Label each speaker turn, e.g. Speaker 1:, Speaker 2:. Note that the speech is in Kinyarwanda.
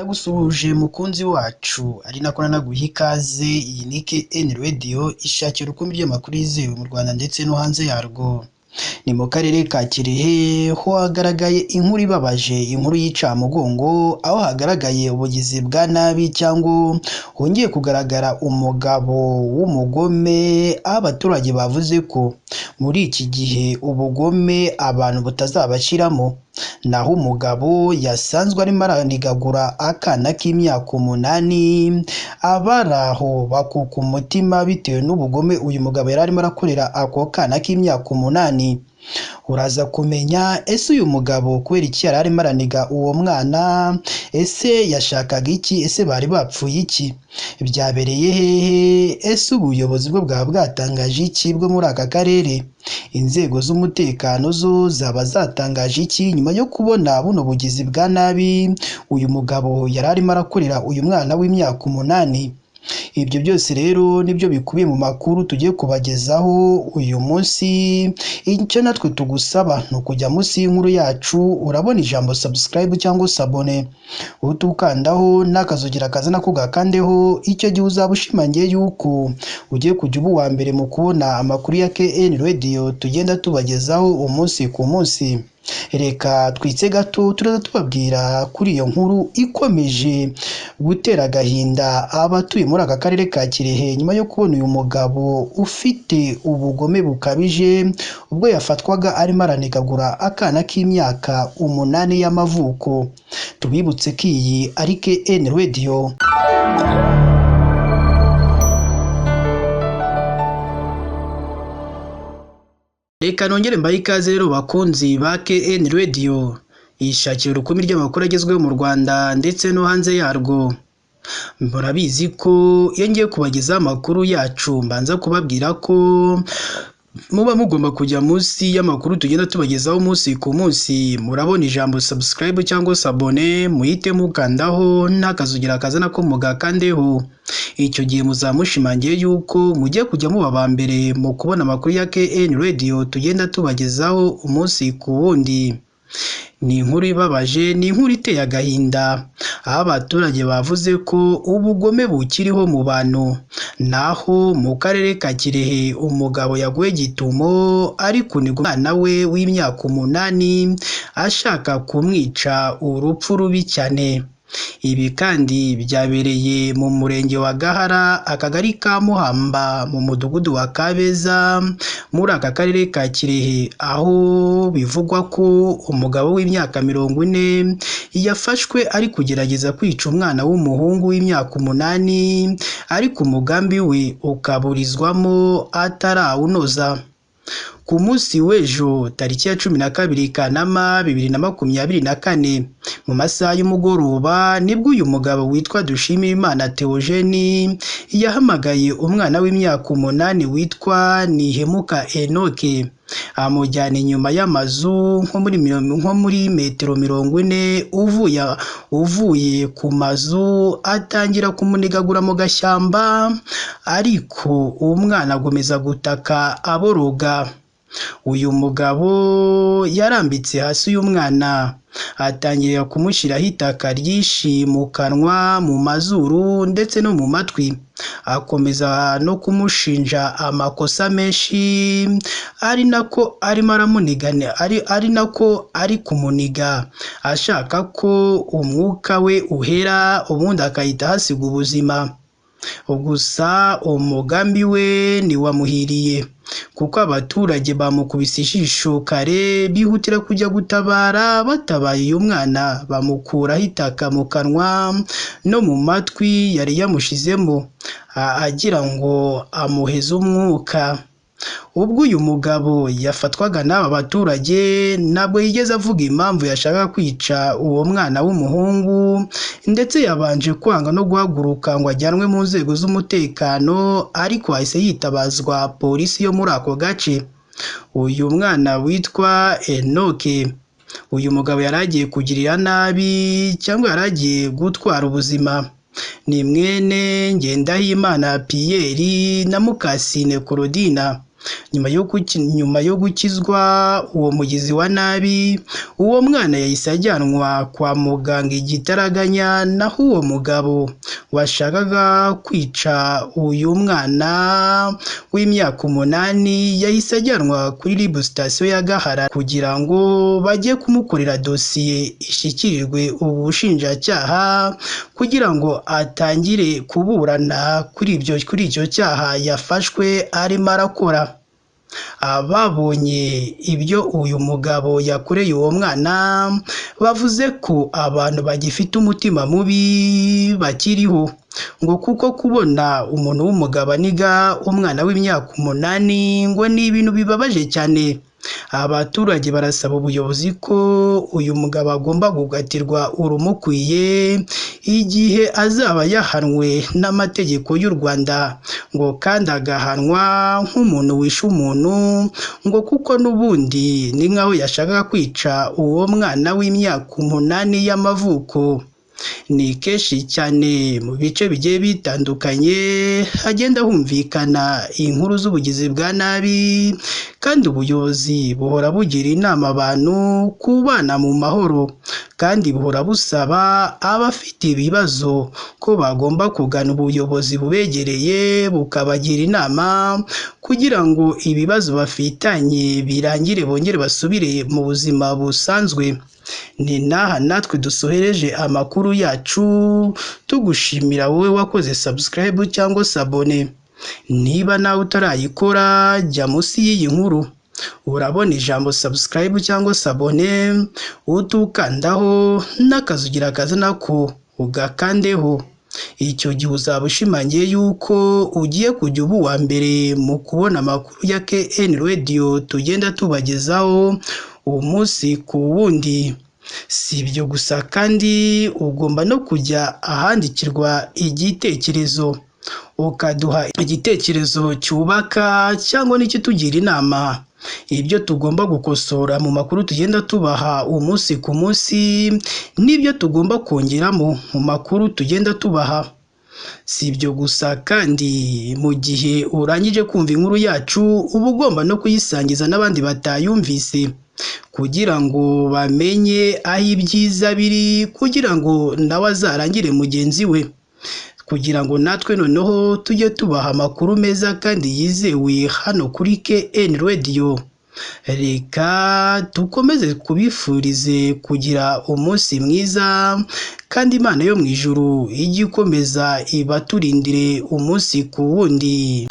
Speaker 1: Ndagusuhuje mukunzi wacu ari nako nanaguha ikaze. Iyi ni KN Radio ishakira urukumbi ry'amakuru yizewe mu Rwanda ndetse no hanze yarwo. Ni mu karere ka Kirehe ho hagaragaye inkuru ibabaje, inkuru y'incamugongo, aho hagaragaye ubugizi bwa nabi cyangwa hongeye kugaragara umugabo w'umugome, aho abaturage bavuze ko muri iki gihe ubugome abantu butazabashyiramo. Naho umugabo yasanzwe arimo aranigagura akana k'imyaka 8, abaraho bakuka umutima bitewe n'ubugome uyu mugabo yari arimo arakorera ako kana k'imyaka 8. Uraza kumenya ese uyu mugabo kubera iki yari arimo araniga uwo mwana, ese yashakaga iki, ese bari bapfuye iki, byabereye hehe, ese ubuyobozi bwo bwaba bwatangaje iki bwo muri aka karere, inzego z'umutekano zo zaba zatangaje iki nyuma yo kubona buno bugizi bwa nabi uyu mugabo yari arimo arakorera uyu mwana w'imyaka 8. Ibyo byose rero nibyo bikubiye mu makuru tugiye kubagezaho uyu munsi. Icyo natwe tugusaba ni ukujya munsi y'inkuru yacu urabona ijambo subscribe cyangwa sabone, utukandaho n'akazugira kaza nako gakandeho, icyo gihe uzaba ushimangiye yuko ugiye kujya uba uwa mbere mu kubona amakuru ya KN Radio tugenda tubagezaho umunsi ku munsi. Reka twitse gato turaza tubabwira kuri iyo nkuru ikomeje gutera agahinda abatuye muri aka karere ka Kirehe nyuma yo kubona uyu mugabo ufite ubugome bukabije ubwo yafatwaga arimo aranigagura akana k'imyaka 8 y'amavuko. Tubibutse ko iyi ari KN Radio. Reka nongere mbaye ikaze rero bakunzi ba KN Radio ishakira urukumbi ry'amakuru agezweho mu Rwanda ndetse no hanze yarwo. Murabizi ko iyo ngiye kubagezaho amakuru yacu mbanza kubabwira ko muba mugomba kujya munsi y'amakuru tugenda tubagezaho umunsi ku munsi. Murabona ijambo subscribe cyangwa sabone, muhite mukandaho n'akazugira kaza nako mugakandeho. Icyo gihe muzamushimangiye yuko mugiye kujya muba ba mbere mu kubona amakuru ya KN Radio tugenda tubagezaho umunsi ku wundi. Ni inkuru ibabaje, ni inkuru iteye agahinda, aho abaturage bavuze ko ubugome bukiriho mu bantu. Naho mu karere ka Kirehe umugabo yaguye gitumo ari kuniga umwana we w'imyaka 8 ashaka kumwica urupfu rubi cyane. Ibi kandi byabereye mu murenge wa Gahara, akagari ka Muhamba, mu mudugudu wa Kabeza muri aka karere ka Kirehe, aho bivugwa ko umugabo w'imyaka 40 yafashwe ari kugerageza kwica umwana w'umuhungu w'imyaka 8 ariko umugambi we ukaburizwamo atarawunoza. Ku munsi w'ejo tariki ya 12 Kanama 2024 mu masaha y'umugoroba nibwo uyu mugabo witwa Dushimimana Theogene yahamagaye umwana w'imyaka 8 witwa Nihemuka Enoke, amujyana inyuma y'amazu nko muri metero 40 uvuye ku mazu, atangira kumunigagura mu gashyamba ariko umwana agomeza gutaka aboroga. Uyu mugabo yarambitse hasi uyu mwana, atangira kumushyiraho itaka ryinshi mu kanwa, mu mazuru ndetse no mu matwi, akomeza no kumushinja amakosa menshi, ari nako arimo aramunigana, ari nako ari kumuniga ashaka ko umwuka we uhera ubundi akahita hasiga ubuzima. Gusa umugambi we ntiwamuhiriye kuko abaturage bamukubise ijisho kare, bihutira kujya gutabara. Batabaye uyu mwana bamukuraho itaka mu kanwa no mu matwi yari yamushizemo agira ngo amuheze umwuka. Ubwo uyu mugabo yafatwaga n'aba baturage ntabwo yigeze avuga impamvu yashaka kwica uwo mwana w'umuhungu, ndetse yabanje kwanga no guhaguruka ngo ajyanwe mu nzego z'umutekano, ariko ahise yitabazwa polisi yo muri ako gace. Uyu mwana witwa Enoke, uyu mugabo yari agiye kugirira nabi cyangwa yari agiye gutwara ubuzima. Ni mwene Ngendahimana Pierre na Mukasine Claudine. Nyuma yo gukizwa uwo mugizi wa nabi, uwo mwana yahise ajyanwa kwa muganga igitaraganya, naho uwo mugabo washakaga kwica uyu mwana w'imyaka 8 yahise ajyanwa kuri RIB sitasiyo ya Gahara kugira ngo bajye kumukorera dosiye ishyikirirwe ubushinjacyaha kugira ngo atangire kuburana kuri icyo cyaha yafashwe arimo arakora. Ababonye ibyo uyu mugabo yakoreye uwo mwana bavuze ko abantu bagifite umutima mubi bakiriho, ngo kuko kubona umuntu w'umugabo aniga umwana w'imyaka 8 ngo ni ibintu bibabaje cyane. Abaturage barasaba ubuyobozi ko uyu mugabo agomba gukatirwa urumukwiye igihe azaba yahanwe n'amategeko y'u Rwanda, ngo kandi agahanwa nk'umuntu wishe umuntu, ngo kuko n'ubundi ni nkaho yashakaga kwica uwo mwana w'imyaka 8 y'amavuko. Ni kenshi cyane mu bice bigiye bitandukanye hagenda humvikana inkuru z'ubugizi bwa nabi, kandi ubuyobozi buhora bugira inama abantu kubana mu mahoro, kandi buhora busaba abafite ibibazo ko bagomba kugana ubuyobozi bubegereye bukabagira inama kugira ngo ibibazo bafitanye birangire bongere basubire mu buzima busanzwe. Ni naha natwe dusohereje amakuru yacu, tugushimira wowe wakoze subscribe cyangwa se abone. Niba nawe utarayikora jya munsi y'iyi nkuru urabona ijambo subscribe cyangwa se abone, utukandaho n'akazugira kaza nako ugakandeho. Icyo gihe uzaba ushimangiye yuko ugiye kujya uba uwa mbere mu kubona amakuru ya KN Radio tugenda tubagezaho umunsi ku wundi. Si ibyo gusa kandi ugomba no kujya ahandikirwa igitekerezo ukaduha igitekerezo cyubaka cyangwa n'ikitugira inama ibyo tugomba gukosora mu makuru tugenda tubaha umunsi ku munsi, n'ibyo tugomba kongeramo mu makuru tugenda tubaha. Si ibyo gusa kandi mu gihe urangije kumva inkuru yacu uba ugomba no kuyisangiza n'abandi batayumvise kugira ngo bamenye aho ibyiza biri, kugira ngo nawe azarangire mugenzi we, kugira ngo natwe noneho tujye tubaha amakuru meza kandi yizewe hano kuri KN Radio. Reka dukomeze kubifurize kugira umunsi mwiza, kandi Imana yo mu ijuru ijye ikomeza ibaturindire umunsi ku wundi.